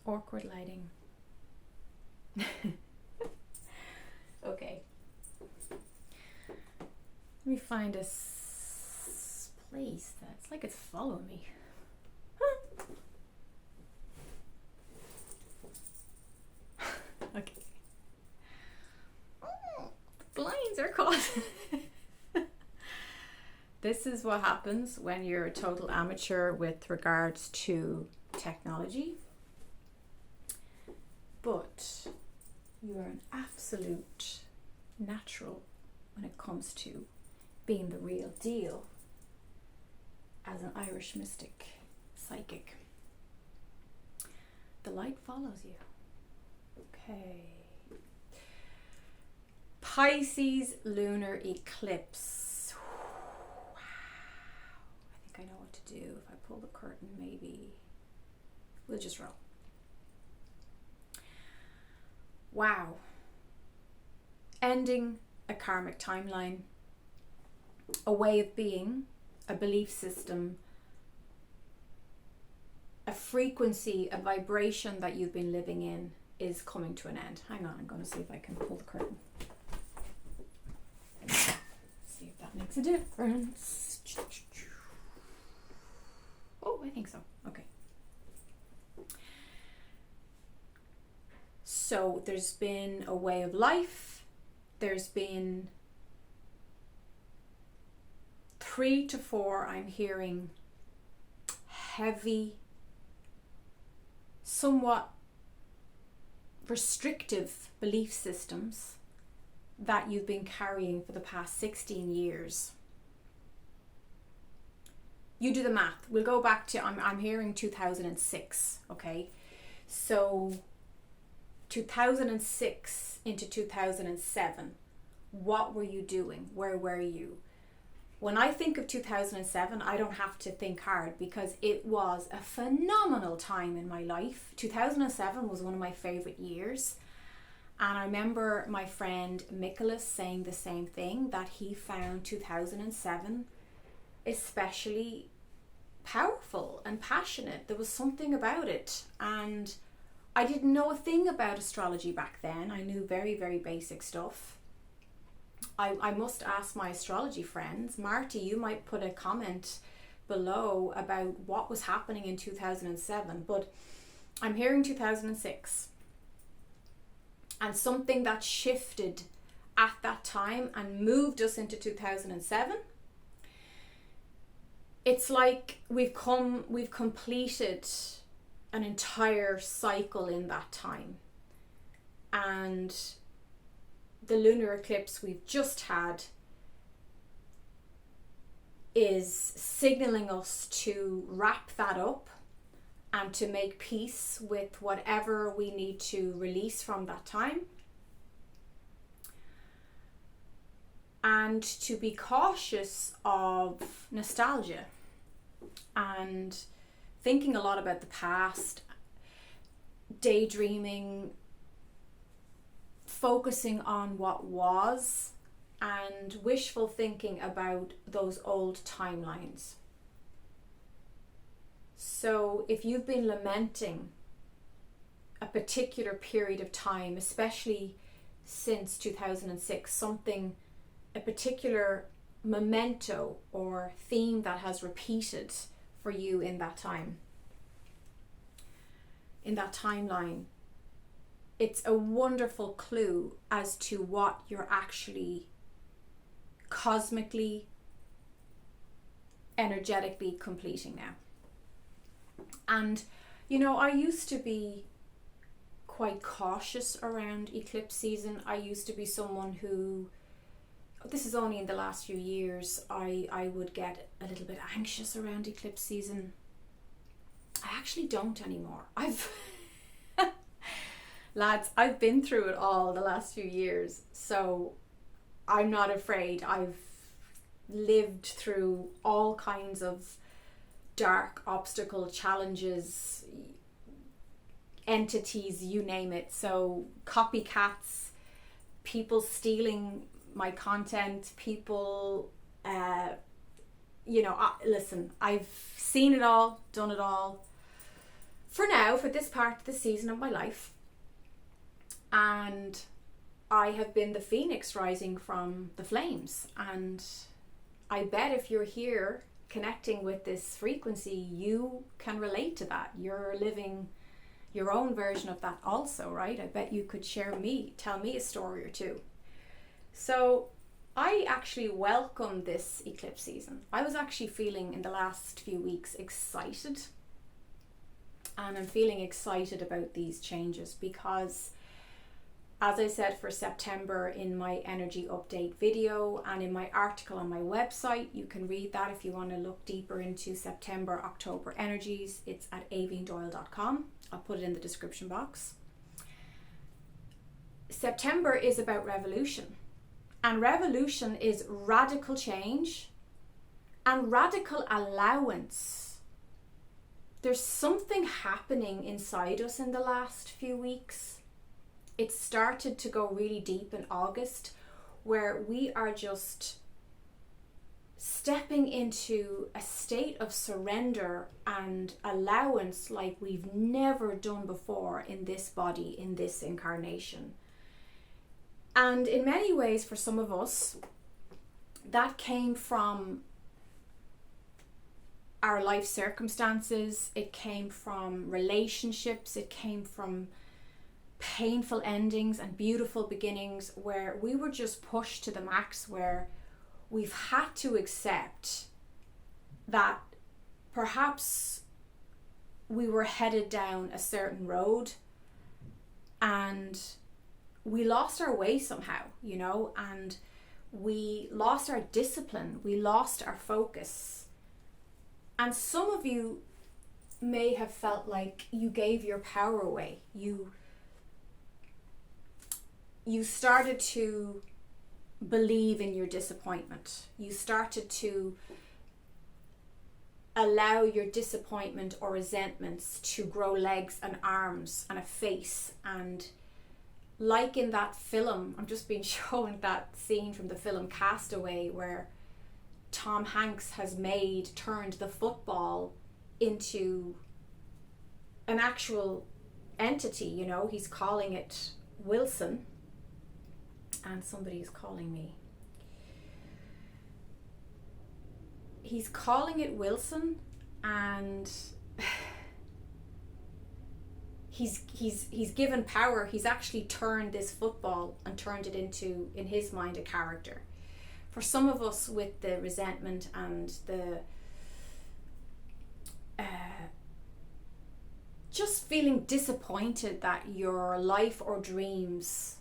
Awkward lighting. Okay. Let me find a place that's like it's following me. Okay. Oh, the blinds are caught. This is what happens when you're a total amateur with regards to technology. But you are an absolute natural when it comes to being the real deal as an Irish mystic psychic. The light follows you. Okay. Pisces lunar eclipse. Wow. I think I know what to do. If I pull the curtain, maybe we'll just roll. Wow. Ending a karmic timeline, a way of being, a belief system, a frequency, a vibration that you've been living in is coming to an end. Hang on, I'm going to see if I can pull the curtain. See if that makes a difference. Oh, I think so. Okay. So there's been a way of life. There's been 3 to 4, I'm hearing, heavy, somewhat restrictive belief systems that you've been carrying for the past 16 years. You do the math. We'll go back to, I'm hearing 2006, okay? So 2006 into 2007, what were you doing? Where were you? When I think of 2007, I don't have to think hard because it was a phenomenal time in my life. 2007 was one of my favorite years. And I remember my friend Nicholas saying the same thing, that he found 2007 especially powerful and passionate. There was something about it. And I didn't know a thing about astrology back then. I knew very, very basic stuff. I must ask my astrology friends. Marty, you might put a comment below about what was happening in 2007, but I'm hearing 2006. And something that shifted at that time and moved us into 2007. It's like we've completed an entire cycle in that time. And the lunar eclipse we've just had is signaling us to wrap that up and to make peace with whatever we need to release from that time. And to be cautious of nostalgia and thinking a lot about the past, daydreaming, focusing on what was, and wishful thinking about those old timelines. So if you've been lamenting a particular period of time, especially since 2006, a particular memento or theme that has repeated for you in that time, in that timeline, it's a wonderful clue as to what you're actually cosmically, energetically completing now. And, you know, I used to be quite cautious around eclipse season. I used to be someone who, this is only in the last few years, I would get a little bit anxious around eclipse season. I actually don't anymore. Lads, I've been through it all the last few years, so I'm not afraid. I've lived through all kinds of dark obstacle challenges, entities, you name it. So copycats, people stealing my content, people, listen, I've seen it all, done it all. for now, for this part of the season of my life. And I have been the phoenix rising from the flames. And I bet if you're here connecting with this frequency, you can relate to that. You're living your own version of that also, right? I bet you could tell me a story or two. So I actually welcome this eclipse season. I was actually feeling in the last few weeks excited. And I'm feeling excited about these changes because, as I said, for September in my energy update video and in my article on my website, you can read that if you want to look deeper into September, October energies. It's at aoibheanndoyle.com. I'll put it in the description box. September is about revolution. And revolution is radical change and radical allowance. There's something happening inside us in the last few weeks. It started to go really deep in August, where we are just stepping into a state of surrender and allowance like we've never done before in this body, in this incarnation. And in many ways, for some of us, that came from our life circumstances, it came from relationships, it came from painful endings and beautiful beginnings, where we were just pushed to the max, where we've had to accept that perhaps we were headed down a certain road and we lost our way somehow, and we lost our discipline, we lost our focus. And some of you may have felt like you gave your power away. You started to believe in your disappointment. You started to allow your disappointment or resentments to grow legs and arms and a face. And like in that film, I'm just being shown that scene from the film Castaway, where Tom Hanks has turned the football into an actual entity, he's calling it Wilson. And somebody is calling me. He's calling it Wilson, and he's given power. He's actually turned this football and turned it into, in his mind, a character. For some of us, with the resentment and the just feeling disappointed that your life or dreams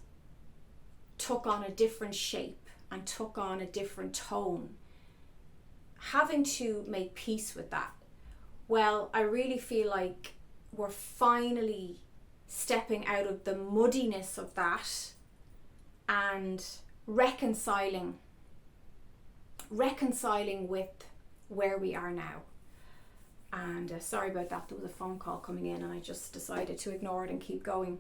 took on a different shape and took on a different tone, having to make peace with that. Well, I really feel like we're finally stepping out of the muddiness of that and reconciling with where we are now. And sorry about that, there was a phone call coming in and I just decided to ignore it and keep going.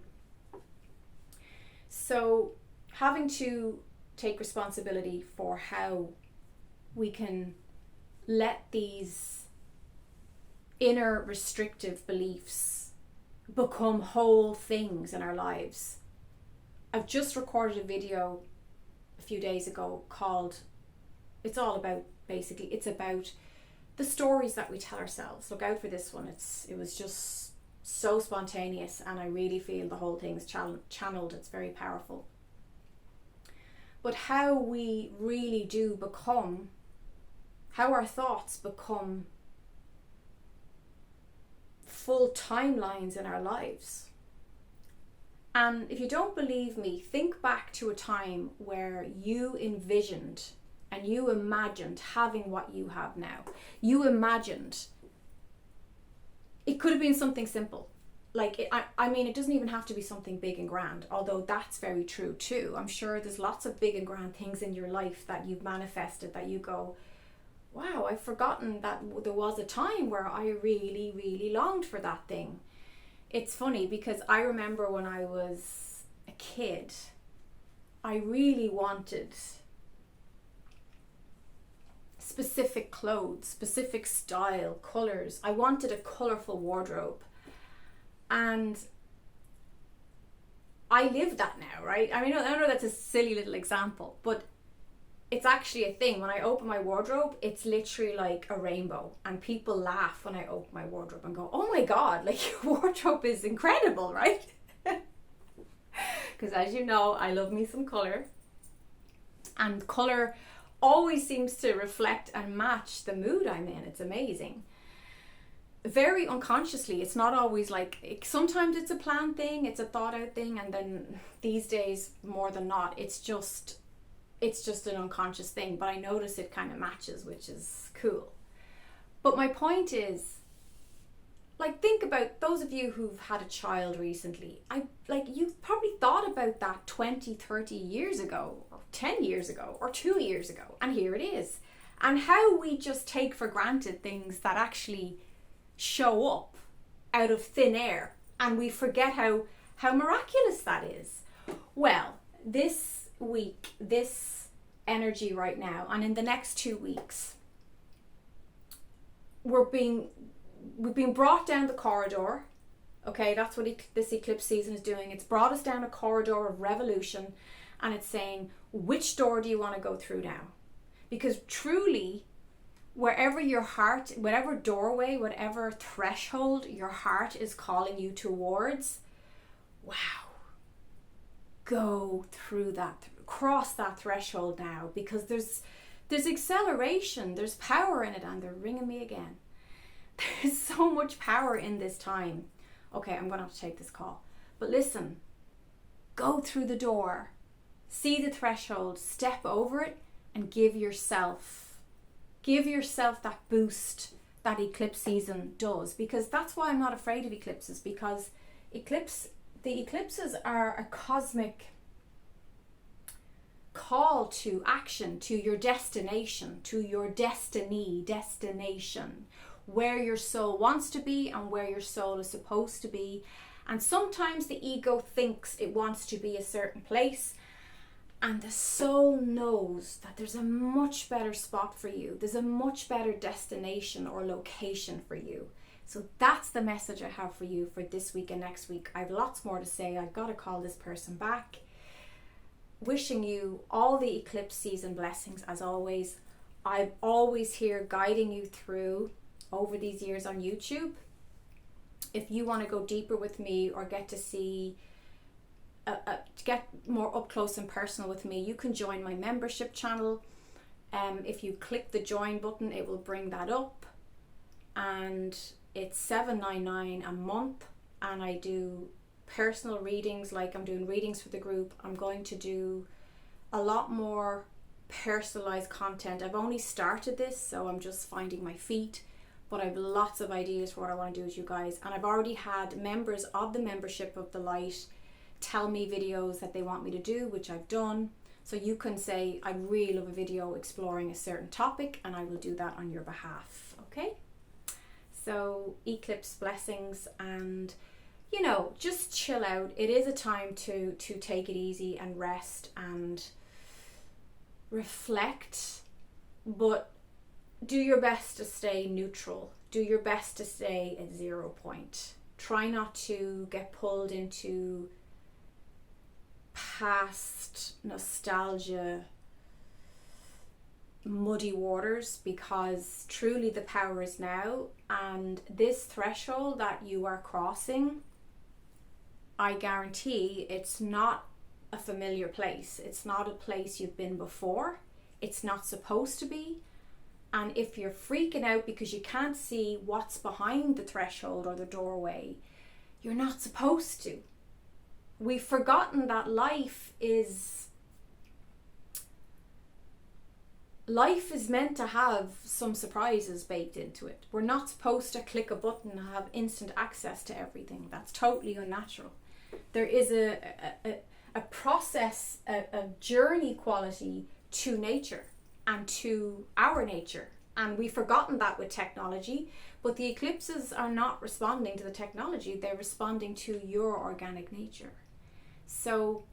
So having to take responsibility for how we can let these inner restrictive beliefs become whole things in our lives. I've just recorded a video a few days ago called, it's about the stories that we tell ourselves. Look out for this one. It was just so spontaneous, and I really feel the whole thing is channeled. It's very powerful. But how we really do become, how our thoughts become full timelines in our lives. And if you don't believe me, think back to a time where you envisioned and you imagined having what you have now. You imagined. It could have been something simple. I mean, it doesn't even have to be something big and grand, although that's very true too. I'm sure there's lots of big and grand things in your life that you've manifested that you go, wow, I've forgotten that there was a time where I really, really longed for that thing. It's funny because I remember when I was a kid, I really wanted specific clothes, specific style, colours. I wanted a colourful wardrobe. And I live that now, right? I mean, I know that's a silly little example, but it's actually a thing. When I open my wardrobe, it's literally like a rainbow, and people laugh when I open my wardrobe and go, oh my God, like your wardrobe is incredible, right? Because as you know, I love me some colour, and colour always seems to reflect and match the mood I'm in. It's amazing. Very unconsciously, it's not always like, sometimes it's a planned thing, it's a thought out thing, and then these days more than not, it's just an unconscious thing, but I notice it kind of matches, which is cool. But my point is, like, think about those of you who've had a child recently. You've probably thought about that 20, 30 years ago, or 10 years ago, or 2 years ago, and here it is. And how we just take for granted things that actually show up out of thin air, and we forget how miraculous that is. Well, this week, this energy right now, and in the next 2 weeks, we've been brought down the corridor. Okay, that's what this eclipse season is doing. It's brought us down a corridor of revolution, and it's saying, which door do you want to go through now? Because truly, wherever your heart, whatever doorway, whatever threshold your heart is calling you towards, wow, go through that, cross that threshold now, because there's acceleration, there's power in it. And they're ringing me again. There's so much power in this time. Okay, I'm gonna have to take this call, but listen, go through the door, see the threshold, step over it, and give yourself that boost that eclipse season does. Because that's why I'm not afraid of eclipses, because the eclipses are a cosmic call to action, to your destination, to your destination, where your soul wants to be and where your soul is supposed to be. And sometimes the ego thinks it wants to be a certain place, and the soul knows that there's a much better spot for you. There's a much better destination or location for you. So that's the message I have for you for this week and next week. I have lots more to say. I've got to call this person back. Wishing you all the eclipse season blessings as always. I'm always here guiding you through over these years on YouTube. If you want to go deeper with me or get to see get more up close and personal with me, you can join my membership channel. If you click the join button, it will bring that up, and it's $7.99 a month, and I do personal readings. Like, I'm doing readings for the group. I'm going to do a lot more personalized content. I've only started this, so I'm just finding my feet, but I have lots of ideas for what I want to do with you guys. And I've already had members of the membership of the light tell me videos that they want me to do, which I've done. So you can say, I really love a video exploring a certain topic, and I will do that on your behalf. Okay, so eclipse blessings, and just chill out. It is a time to take it easy and rest and reflect, but do your best to stay neutral. Do your best to stay at 0 point. Try not to get pulled into past nostalgia muddy waters, because truly the power is now, and this threshold that you are crossing, I guarantee it's not a familiar place. It's not a place you've been before. It's not supposed to be. And if you're freaking out because you can't see what's behind the threshold or the doorway, you're not supposed to. We've forgotten that life is meant to have some surprises baked into it. We're not supposed to click a button and have instant access to everything. That's totally unnatural. There is a process, a journey quality to nature and to our nature. And we've forgotten that with technology, but the eclipses are not responding to the technology. They're responding to your organic nature. So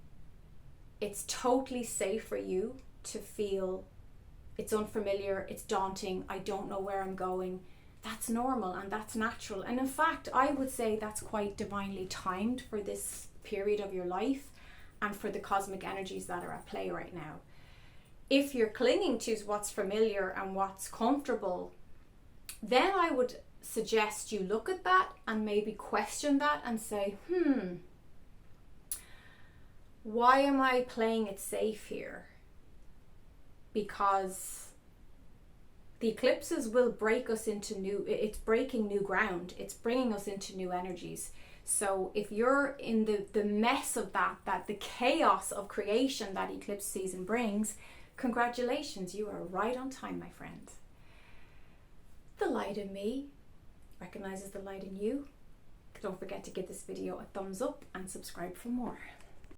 it's totally safe for you to feel it's unfamiliar, it's daunting, I don't know where I'm going. that's normal and that's natural. And in fact, I would say that's quite divinely timed for this period of your life and for the cosmic energies that are at play right now. If you're clinging to what's familiar and what's comfortable, then I would suggest you look at that and maybe question that and say, why am I playing it safe here? Because the eclipses will break us into it's breaking new ground. It's bringing us into new energies. So if you're in the mess of that the chaos of creation that eclipse season brings, congratulations, you are right on time, my friend. The light in me recognizes the light in you. Don't forget to give this video a thumbs up and subscribe for more.